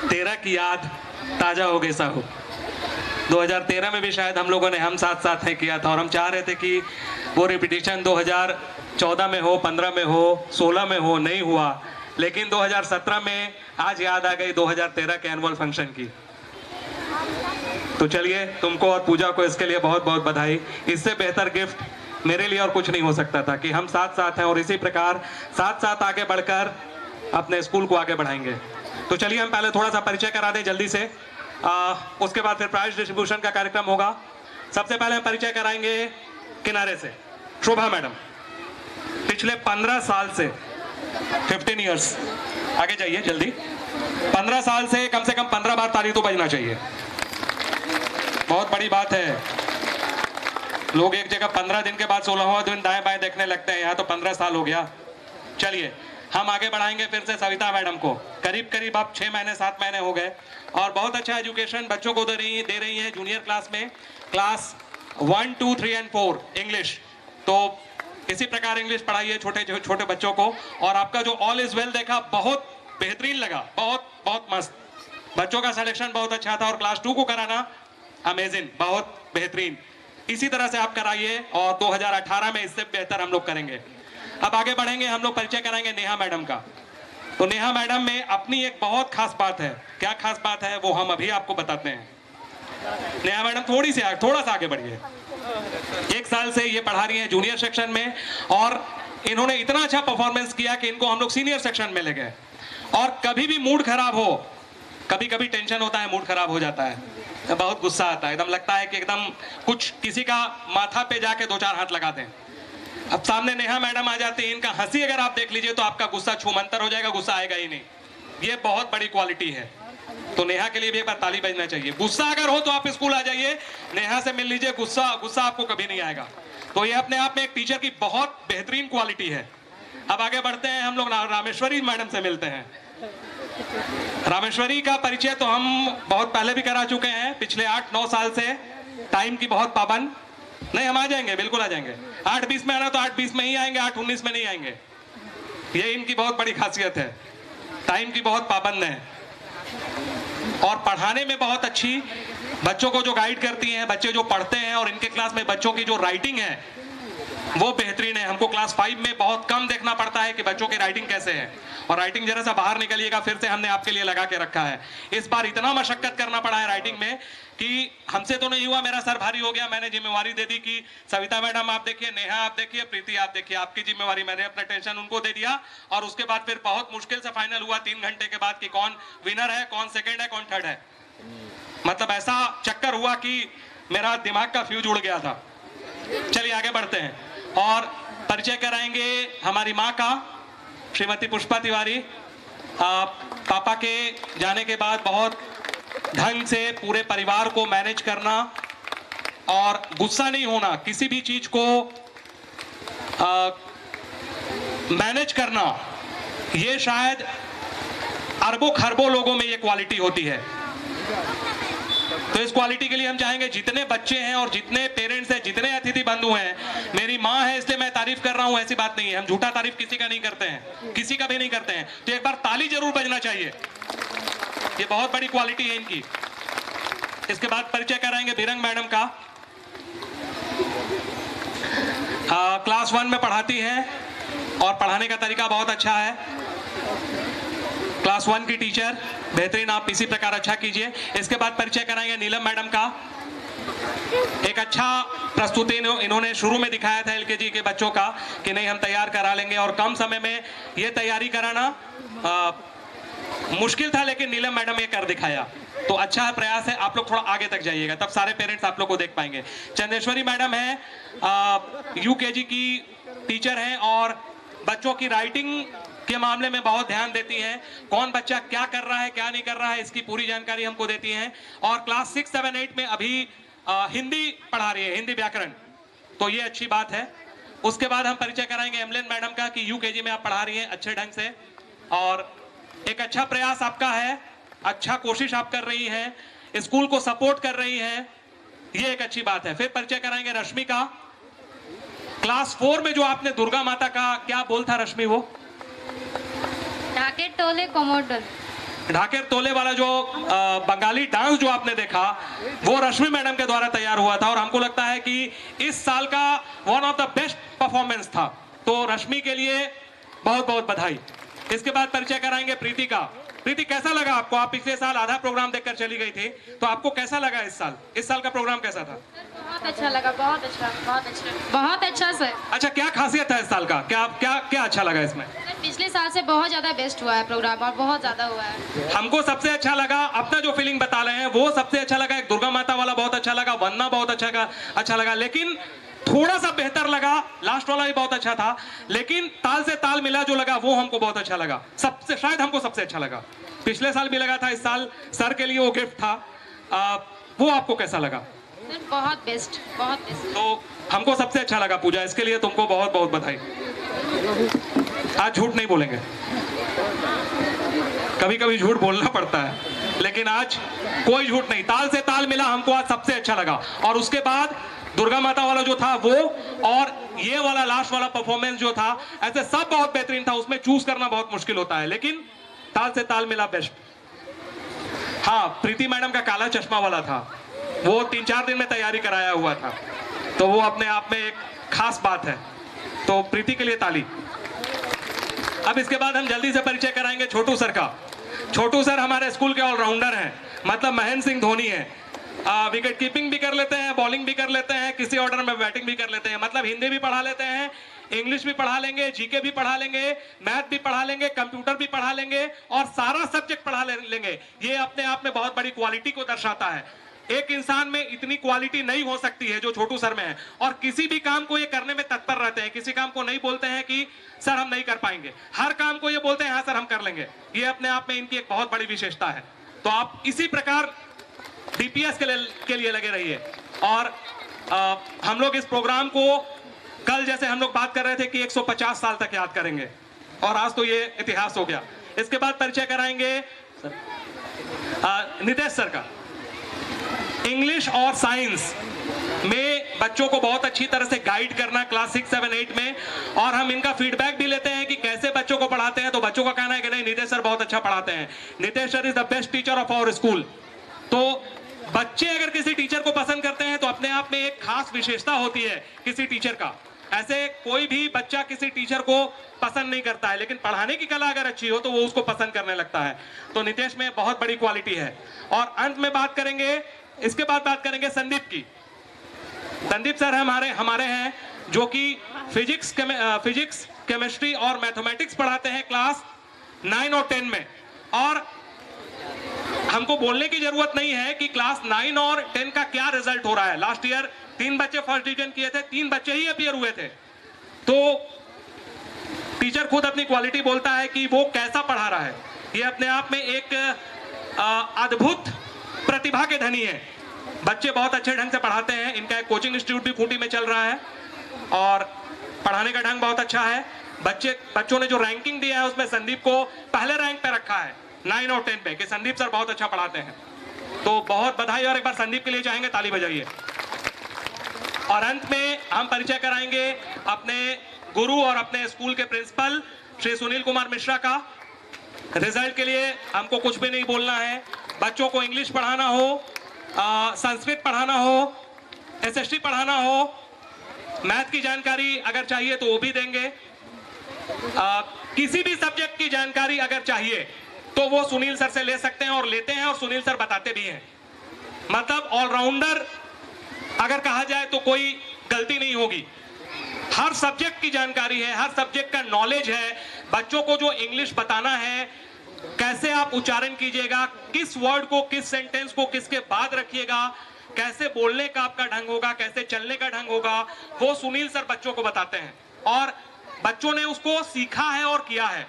2013 की याद ताजा हो गई साहब। 2013 में भी शायद हम लोगों ने हम साथ साथ हैं किया था, और हम चाह रहे थे कि वो रिपीटिशन 2014 में हो, 15 में हो, 16 में हो, नहीं हुआ। लेकिन 2017 में आज याद आ गई 2013 के एनुअल फंक्शन की। तो चलिए, तुमको और पूजा को इसके लिए बहुत बहुत बधाई। इससे बेहतर गिफ्ट मेरे लिए और कुछ नहीं हो सकता था कि हम साथ साथ हैं और इसी प्रकार साथ साथ आगे बढ़कर अपने स्कूल को आगे बढ़ाएंगे। तो चलिए, हम पहले थोड़ा सा परिचय करा दें जल्दी से, उसके बाद फिर प्राइज डिस्ट्रीब्यूशन का कार्यक्रम होगा। सबसे पहले हम परिचय कराएंगे किनारे से, शोभा मैडम। पिछले 15 साल से 15 इयर्स, आगे जाइए जल्दी, 15 साल से कम 15 बार ताली तो बजना चाहिए। बहुत बड़ी बात है। लोग एक जगह 15 दिन के बाद 16वां दिन दाएं बाएं देखने लगते हैं, यहाँ तो 15 साल हो गया। चलिए, हम आगे बढ़ाएंगे फिर से सविता मैडम को। करीब करीब अब 6 महीने 7 महीने हो गए और बहुत अच्छा एजुकेशन बच्चों को दे रही हैं जूनियर क्लास में, क्लास 1, 2, 3 और 4 इंग्लिश। तो इसी प्रकार इंग्लिश पढ़ाइए छोटे छोटे बच्चों को। और आपका जो ऑल इज वेल देखा, बहुत बेहतरीन लगा, बहुत बहुत मस्त। बच्चों का सिलेक्शन बहुत अच्छा था और क्लास 2 को कराना अमेजिंग, बहुत बेहतरीन। इसी तरह से आप कराइए और 2018 में इससे बेहतर हम लोग करेंगे। अब आगे बढ़ेंगे, हम लोग परिचय कराएंगे नेहा मैडम का। तो नेहा मैडम में अपनी एक बहुत खास बात है। क्या खास बात है वो हम अभी आपको बताते हैं। नेहा मैडम थोड़ा सा आगे बढ़िए। 1 साल से ये पढ़ा रही हैं जूनियर सेक्शन में और इन्होंने इतना अच्छा परफॉर्मेंस किया कि इनको हम लोग सीनियर सेक्शन में ले गए। और कभी भी मूड खराब हो, कभी कभी टेंशन होता है, मूड खराब हो जाता है, बहुत गुस्सा आता है, एकदम लगता है कि एकदम कुछ किसी का माथा पे जाके 2-4 हाथ लगा दें। अब सामने नेहा मैडम आ जाती है, इनका हंसी अगर आप देख लीजिए तो आपका गुस्सा छूमंतर हो जाएगा, गुस्सा आएगा ही नहीं। ये बहुत बड़ी क्वालिटी है। तो नेहा के लिए भी एक बार ताली बजना चाहिए। गुस्सा अगर हो तो आप स्कूल आ जाइए, नेहा से मिल लीजिए, गुस्सा आपको कभी नहीं आएगा। तो ये अपने आप में एक टीचर की बहुत बेहतरीन क्वालिटी है। अब आगे बढ़ते हैं, हम लोग रामेश्वरी मैडम से मिलते हैं। रामेश्वरी का परिचय तो हम बहुत पहले भी करा चुके हैं, पिछले 8-9 साल से। टाइम की बहुत पाबंद नहीं, हम आ जाएंगे, बिल्कुल आ जाएंगे। 8:20 में आना तो 8:20 में ही आएंगे, 8:19 में नहीं आएंगे। ये इनकी बहुत बड़ी खासियत है, टाइम की बहुत पाबंद है और पढ़ाने में बहुत अच्छी। बच्चों को जो गाइड करती हैं, बच्चे जो पढ़ते हैं, और इनके क्लास में बच्चों की जो राइटिंग है वो बेहतरीन है। हमको क्लास 5 में बहुत कम देखना पड़ता है कि बच्चों की राइटिंग कैसे है। और राइटिंग जरा सा बाहर निकलिएगा, फिर से हमने आपके लिए लगा के रखा है। इस बार इतना मशक्कत करना पड़ा है राइटिंग में कि हमसे तो नहीं हुआ, मेरा सर भारी हो गया। मैंने जिम्मेवारी दे दी कि सविता मैडम आप देखिए, नेहा आप देखिए, प्रीति आप देखिए, आपकी जिम्मेवारी। मैंने अपना टेंशन उनको दे दिया और उसके बाद फिर बहुत मुश्किल से फाइनल हुआ 3 घंटे के बाद कि कौन विनर है, कौन सेकेंड है, कौन थर्ड है। मतलब ऐसा चक्कर हुआ कि मेरा दिमाग का फ्यूज उड़ गया था। चलिए आगे बढ़ते हैं और परिचय कराएंगे हमारी माँ का, श्रीमती पुष्पा तिवारी। पापा के जाने के बाद बहुत ढंग से पूरे परिवार को मैनेज करना और गुस्सा नहीं होना, किसी भी चीज को मैनेज करना, ये शायद अरबों खरबों लोगों में ये क्वालिटी होती है। तो इस क्वालिटी के लिए हम चाहेंगे जितने बच्चे हैं और जितने पेरेंट्स हैं, जितने अतिथि बंधु हैं, मेरी माँ है इसलिए मैं तारीफ कर रहा हूं, ऐसी बात नहीं है। हम झूठा तारीफ किसी का नहीं करते हैं, किसी का भी नहीं करते हैं। तो एक बार ताली जरूर बजना चाहिए, ये बहुत बड़ी क्वालिटी है इनकी। इसके बाद परिचय कराएंगे बिरंग मैडम का। क्लास 1 में पढ़ाती हैं और पढ़ाने का तरीका बहुत अच्छा है। क्लास 1 की टीचर बेहतरीन, आप इसी प्रकार अच्छा कीजिए। इसके बाद परिचय कराएंगे नीलम मैडम का। एक अच्छा प्रस्तुति इन्होंने शुरू में दिखाया था एलकेजी के बच्चों का कि नहीं हम तैयार करा लेंगे, और कम समय में ये तैयारी कराना मुश्किल था, लेकिन नीलम मैडम ये कर दिखाया। तो अच्छा प्रयास है, आप लोग थोड़ा आगे तक जाइएगा, तब सारे पेरेंट्स आप लोग को देख पाएंगे। चंदेश्वरी मैडम है, यूकेजी की टीचर हैं और बच्चों की राइटिंग के मामले में बहुत ध्यान देती हैं। कौन बच्चा क्या कर रहा है, क्या नहीं कर रहा है, इसकी पूरी जानकारी हमको देती हैं। और क्लास 6, 7, 8 में अभी हिंदी पढ़ा रही है, हिंदी व्याकरण, तो ये अच्छी बात है। उसके बाद हम परिचय कराएंगे एमलेन मैडम का कि यूकेजी में आप पढ़ा रही हैं अच्छे ढंग से और एक अच्छा प्रयास आपका है, अच्छा कोशिश आप कर रही हैं, स्कूल को सपोर्ट कर रही हैं, ये एक अच्छी बात है। फिर परिचय कराएंगे रश्मि का। क्लास 4 में जो आपने दुर्गा माता का क्या बोल था रश्मि, वो टाके टोले कोमोडल। ढाकेर तोले वाला जो बंगाली डांस जो आपने देखा वो रश्मि मैडम के द्वारा तैयार हुआ था और हमको लगता है कि इस साल का one of the best performance था। तो रश्मि के लिए बहुत बहुत बधाई। इसके बाद परिचय कराएंगे प्रीति का। प्रीति, कैसा लगा आपको? आप पिछले साल आधा प्रोग्राम देखकर चली गई थी, तो आपको कैसा लगा इस साल का प्रोग्राम कैसा था? बहुत अच्छा लगा, बहुत अच्छा, बहुत अच्छा, बहुत अच्छा सर। अच्छा, क्या खासियत है इस साल का? क्या क्या क्या अच्छा लगा इसमें? सर पिछले साल से बहुत ज्यादा बेस्ट हुआ है प्रोग्राम और बहुत ज्यादा हुआ है। हमको सबसे अच्छा लगा, अपना जो फीलिंग बता रहे हैं वो सबसे अच्छा लगा। एक दुर्गा माता वाला बहुत अच्छा लगा, वंदना बहुत अच्छा लगा, लेकिन थोड़ा सा बेहतर लगा लास्ट वाला भी बहुत अच्छा था, लेकिन ताल से ताल मिला जो लगा वो हमको बहुत अच्छा लगा। सबसे शायद हमको सबसे अच्छा लगा। पिछले साल भी लगा था, इस साल सर के लिए वो गिफ्ट था। वो आपको कैसा लगा? सर बहुत बेस्ट, बहुत बेस्ट। तो हमको सबसे अच्छा लगा पूजा, इसके लिए तुमको बहुत बहुत बधाई। आज झूठ नहीं बोलेंगे, कभी कभी झूठ बोलना पड़ता है, लेकिन आज कोई झूठ नहीं। ताल से ताल मिला हमको आज सबसे अच्छा लगा। और उसके बाद दुर्गा माता वाला जो था वो और ये वाला लास्ट वाला परफॉर्मेंस जो था, ऐसे सब बहुत बेहतरीन था। उसमें चूज करना बहुत मुश्किल होता है, लेकिन ताल से ताल मिला बेस्ट। हाँ, प्रीति मैडम का काला चश्मा वाला था, वो 3-4 दिन में तैयारी कराया हुआ था, तो वो अपने आप में एक खास बात है। तो प्रीति के लिए ताली। अब इसके बाद हम जल्दी से परिचय कराएंगे छोटू सर का। छोटू सर हमारे स्कूल के ऑलराउंडर हैं, मतलब महेंद्र सिंह धोनी है। विकेट कीपिंग भी कर लेते हैं, बॉलिंग भी कर लेते हैं, किसी ऑर्डर में बैटिंग भी कर लेते हैं। मतलब हिंदी भी पढ़ा लेते हैं, इंग्लिश भी पढ़ा लेंगे, जीके भी पढ़ा लेंगे, मैथ भी पढ़ा लेंगे, कंप्यूटर भी पढ़ा लेंगे और सारा सब्जेक्ट पढ़ा लेंगे। ये अपने आप में बहुत बड़ी क्वालिटी को दर्शाता है। एक इंसान में इतनी क्वालिटी नहीं हो सकती है जो छोटू सर में है, और किसी भी काम को ये करने में तत्पर रहते हैं। किसी काम को नहीं बोलते हैं कि सर हम नहीं कर पाएंगे, हर काम को ये बोलते हैं हाँ सर हम कर लेंगे। ये अपने आप में इनकी एक बहुत बड़ी विशेषता है। तो आप इसी प्रकार डीपीएस के लिए लगे रहिए। और हम लोग इस प्रोग्राम को कल जैसे हम लोग बात कर रहे थे कि 150 साल तक याद करेंगे, और आज तो ये इतिहास हो गया। इसके बाद परिचय कराएंगे नितेश सर का। इंग्लिश और साइंस में बच्चों को बहुत अच्छी तरह से गाइड करना क्लास 6, 7, 8 में, और हम इनका फीडबैक भी लेते हैं कि कैसे बच्चों को पढ़ाते हैं। तो बच्चों का कहना है कि नहीं, नितेश सर बहुत अच्छा पढ़ाते हैं, Nitesh sir is the best teacher of our school. तो बच्चे अगर किसी टीचर को पसंद करते हैं तो अपने आप में एक खास विशेषता होती है किसी टीचर का। ऐसे कोई भी बच्चा किसी टीचर को पसंद नहीं करता है, लेकिन पढ़ाने की कला अगर अच्छी हो तो वो उसको पसंद करने लगता है। तो नितेश में बहुत बड़ी क्वालिटी है। और अंत में बात करेंगे, इसके बाद बात करेंगे संदीप की। संदीप सर हमारे हैं जो कि फिजिक्स, केमिस्ट्री और मैथमेटिक्स पढ़ाते हैं क्लास 9 और 10 में। और हमको बोलने की जरूरत नहीं है कि क्लास 9 और 10 का क्या रिजल्ट हो रहा है। लास्ट ईयर 3 बच्चे फर्स्ट डिवीजन किए थे, 3 बच्चे ही अपीयर हुए थे। तो टीचर खुद अपनी क्वालिटी बोलता है कि वो कैसा पढ़ा रहा है। ये अपने आप में एक अद्भुत प्रतिभा के धनी है। बच्चे बहुत अच्छे ढंग से पढ़ाते हैं। इनका एक कोचिंग इंस्टीट्यूट भी खूंटी में चल रहा है और पढ़ाने का ढंग बहुत अच्छा है। बच्चों ने जो रैंकिंग दिया है उसमें संदीप को पहले रैंक पे रखा है 9 और 10 पे, कि संदीप सर बहुत अच्छा पढ़ाते हैं। तो बहुत बधाई, और एक बार संदीप के लिए चाहेंगे ताली बजाइए। और अंत में हम परिचय कराएंगे अपने गुरु और अपने स्कूल के प्रिंसिपल श्री सुनील कुमार मिश्रा का। रिजल्ट के लिए हमको कुछ भी नहीं बोलना है। बच्चों को इंग्लिश पढ़ाना हो, संस्कृत पढ़ाना हो, एसएसटी पढ़ाना हो, मैथ की जानकारी अगर चाहिए तो वो भी देंगे। किसी भी सब्जेक्ट की जानकारी अगर चाहिए तो वो सुनील सर से ले सकते हैं और लेते हैं, और सुनील सर बताते भी हैं। मतलब ऑलराउंडर अगर कहा जाए तो कोई गलती नहीं होगी। हर सब्जेक्ट की जानकारी है, हर सब्जेक्ट का नॉलेज है। बच्चों को जो इंग्लिश बताना है, कैसे आप उच्चारण कीजिएगा, किस वर्ड को, किस सेंटेंस को किसके बाद रखिएगा, कैसे बोलने का आपका ढंग होगा, कैसे चलने का ढंग होगा, वो सुनील सर बच्चों को बताते हैं। और बच्चों ने उसको सीखा है और किया है।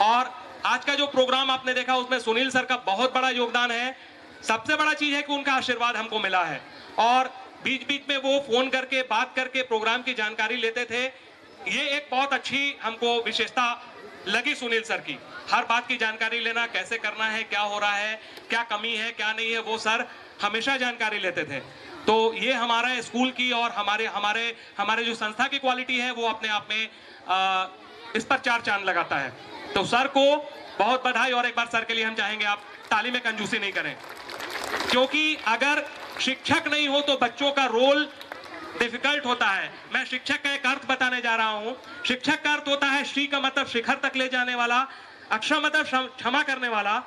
और आज का जो प्रोग्राम आपने देखा उसमें सुनील सर का बहुत बड़ा योगदान है। सबसे बड़ा चीज है कि उनका आशीर्वाद हमको मिला है, और बीच बीच में वो फोन करके बात करके प्रोग्राम की जानकारी लेते थे। ये एक बहुत अच्छी हमको विशेषता लगी सुनील सर की। हर बात की जानकारी लेना, कैसे करना है, क्या हो रहा है, क्या कमी है, क्या नहीं है, वो सर हमेशा जानकारी लेते थे। तो ये हमारा स्कूल की और हमारे जो संस्था की क्वालिटी है वो अपने आप में इस पर 4 चांद लगाता है। तो सर को बहुत बधाई। और एक बार सर के लिए हम चाहेंगे आप ताली में कंजूसी नहीं करें, क्योंकि अगर शिक्षक नहीं हो तो बच्चों का रोल डिफिकल्ट होता है। मैं शिक्षक का एक अर्थ बताने जा रहा हूं। शिक्षक का अर्थ होता है श्री का मतलब शिखर तक ले जाने वाला, अक्षर मतलब क्षमा करने वाला,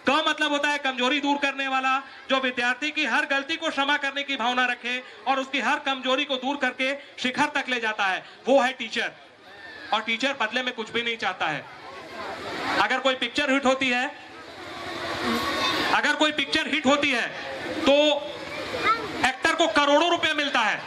क मतलब होता है कमजोरी दूर करने वाला, जो विद्यार्थी की हर गलती को क्षमा करने की भावना रखे और उसकी हर कमजोरी को दूर करके शिखर तक ले जाता है, वो है टीचर। और टीचर बदले में कुछ भी नहीं चाहता है। अगर कोई पिक्चर हिट होती है, तो एक्टर को करोड़ों रुपए मिलता है।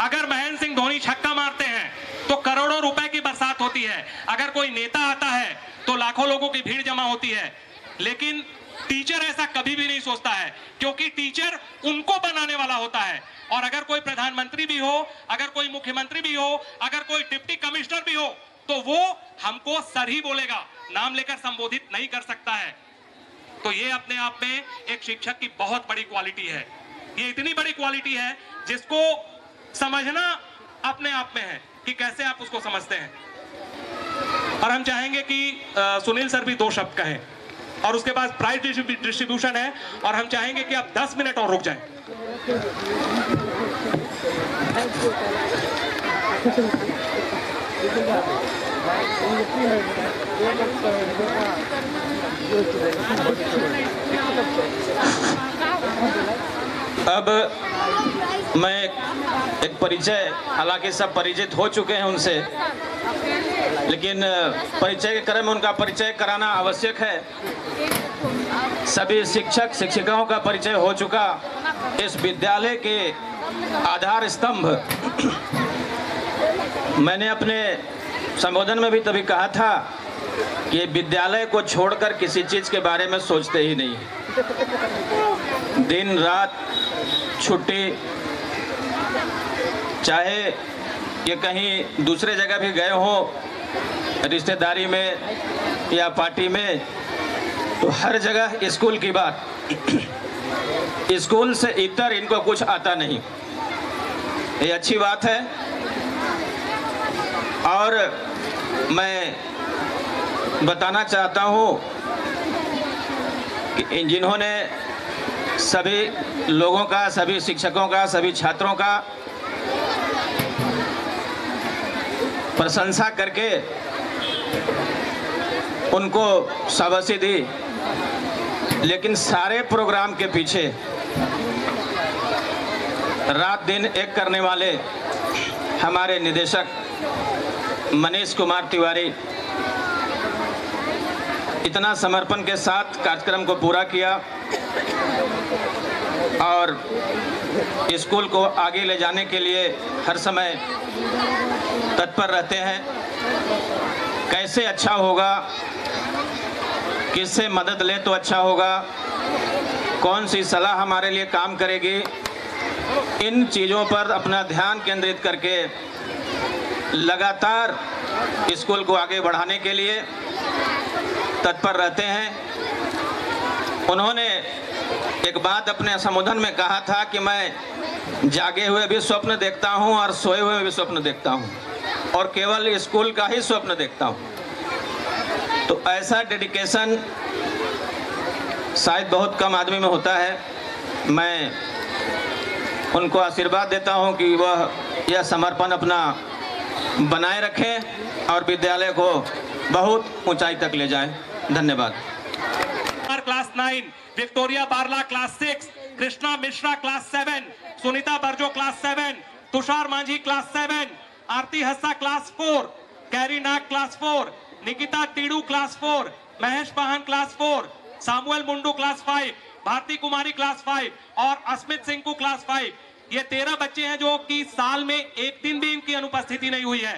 अगर महेंद्र सिंह धोनी छक्का मारते हैं तो करोड़ों रुपए की बरसात होती है। अगर कोई नेता आता है तो लाखों लोगों की भीड़ जमा होती है। लेकिन टीचर ऐसा कभी भी नहीं सोचता है, क्योंकि टीचर उनको बनाने वाला होता है। और अगर कोई प्रधानमंत्री भी हो, अगर कोई मुख्यमंत्री भी हो, अगर कोई डिप्टी कमिश्नर भी हो, तो वो हमको सर ही बोलेगा, नाम लेकर संबोधित नहीं कर सकता है। तो ये अपने आप में एक शिक्षक की बहुत बड़ी क्वालिटी है। ये इतनी बड़ी क्वालिटी है जिसको समझना अपने आप में है कि कैसे आप उसको समझते हैं। और हम चाहेंगे कि सुनील सर भी 2 शब्द कहें और उसके बाद प्राइज डिस्ट्रीब्यूशन है और हम चाहेंगे कि आप 10 मिनट और रुक जाएं। अब मैं एक परिचय, हालांकि सब परिचित हो चुके हैं उनसे, लेकिन परिचय के क्रम में उनका परिचय कराना आवश्यक है। सभी शिक्षक शिक्षिकाओं का परिचय हो चुका। इस विद्यालय के आधार स्तंभ, मैंने अपने संबोधन में भी तभी कहा था कि विद्यालय को छोड़कर किसी चीज़ के बारे में सोचते ही नहीं। दिन रात छुट्टी, चाहे ये कहीं दूसरे जगह भी गए हो, रिश्तेदारी में या पार्टी में, तो हर जगह स्कूल की बात। स्कूल से इतर इनको कुछ आता नहीं। ये अच्छी बात है। और मैं बताना चाहता हूँ कि जिन्होंने सभी लोगों का, सभी शिक्षकों का, सभी छात्रों का प्रशंसा करके उनको शाबाशी दी, लेकिन सारे प्रोग्राम के पीछे रात दिन एक करने वाले हमारे निदेशक मनीष कुमार तिवारी इतना समर्पण के साथ कार्यक्रम को पूरा किया और स्कूल को आगे ले जाने के लिए हर समय तत्पर रहते हैं। कैसे अच्छा होगा, किससे मदद ले तो अच्छा होगा, कौन सी सलाह हमारे लिए काम करेगी, इन चीज़ों पर अपना ध्यान केंद्रित करके लगातार स्कूल को आगे बढ़ाने के लिए तत्पर रहते हैं। उन्होंने एक बात अपने संबोधन में कहा था कि मैं जागे हुए भी स्वप्न देखता हूं और सोए हुए भी स्वप्न देखता हूं और केवल स्कूल का ही स्वप्न देखता हूं। तो ऐसा डेडिकेशन शायद बहुत कम आदमी में होता है। मैं उनको आशीर्वाद देता हूं कि वह यह समर्पण अपना बनाए रखें और विद्यालय को बहुत ऊंचाई तक ले जाएं। धन्यवाद। Class 9, Victoria Barla class 6, Krishna Mishra class 7, Sunita Barjo class 7, Tushar Manjhi class 7, Aarti Hassa class 4, Kairi Nag class 4, Nikita Tidu class 4, Mahesh Pahan class 4, Samuel Mundu class 5, Bharti Kumari class 5 और अस्मित सिंह को क्लास 5। ये 13 बच्चे हैं जो कि साल में एक दिन भी इनकी अनुपस्थिति नहीं हुई है।